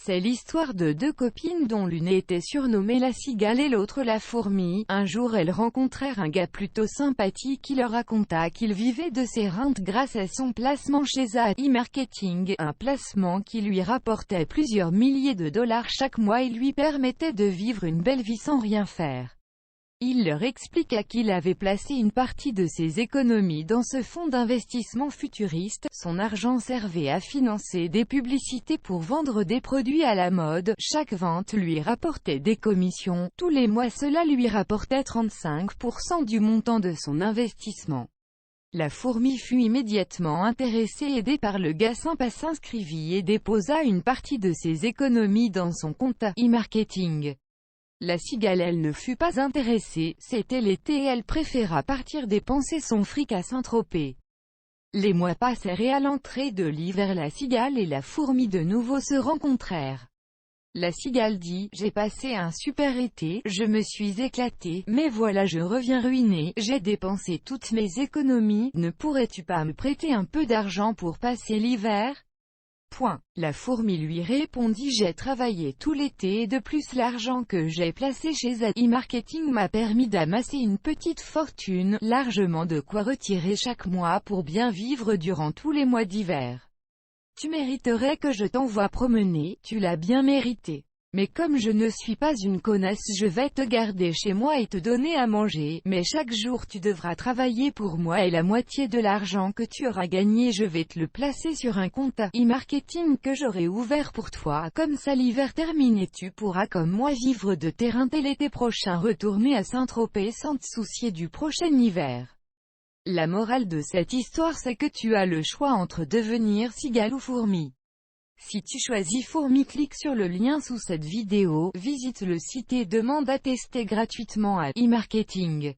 C'est l'histoire de deux copines dont l'une était surnommée la cigale et l'autre la fourmi. Un jour elles rencontrèrent un gars plutôt sympathique qui leur raconta qu'il vivait de ses rentes grâce à son placement chez AI Marketing, un placement qui lui rapportait plusieurs milliers de dollars chaque mois et lui permettait de vivre une belle vie sans rien faire. Il leur expliqua qu'il avait placé une partie de ses économies dans ce fonds d'investissement futuriste. Son argent servait à financer des publicités pour vendre des produits à la mode. Chaque vente lui rapportait des commissions. Tous les mois cela lui rapportait 35% du montant de son investissement. La fourmi fut immédiatement intéressée et aidée par le gars sympa s'inscrivit et déposa une partie de ses économies dans son compte e-marketing. La cigale elle ne fut pas intéressée, c'était l'été et elle préféra partir dépenser son fric à Saint-Tropez. Les mois passèrent et à l'entrée de l'hiver la cigale et la fourmi de nouveau se rencontrèrent. La cigale dit « J'ai passé un super été, je me suis éclatée, mais voilà je reviens ruinée, j'ai dépensé toutes mes économies, ne pourrais-tu pas me prêter un peu d'argent pour passer l'hiver ?» La fourmi lui répondit « J'ai travaillé tout l'été et de plus l'argent que j'ai placé chez AI Marketing m'a permis d'amasser une petite fortune, largement de quoi retirer chaque mois pour bien vivre durant tous les mois d'hiver. Tu mériterais que je t'envoie promener, tu l'as bien mérité. Mais comme je ne suis pas une connasse je vais te garder chez moi et te donner à manger, mais chaque jour tu devras travailler pour moi et la moitié de l'argent que tu auras gagné je vais te le placer sur un compte e-marketing que j'aurai ouvert pour toi, comme ça l'hiver terminé tu pourras comme moi vivre de tes rentes et l'été prochain retourner à Saint-Tropez sans te soucier du prochain hiver. » La morale de cette histoire c'est que tu as le choix entre devenir cigale ou fourmi. Si tu choisis fourmi, clique sur le lien sous cette vidéo, visite le site et demande à tester gratuitement AI Marketing.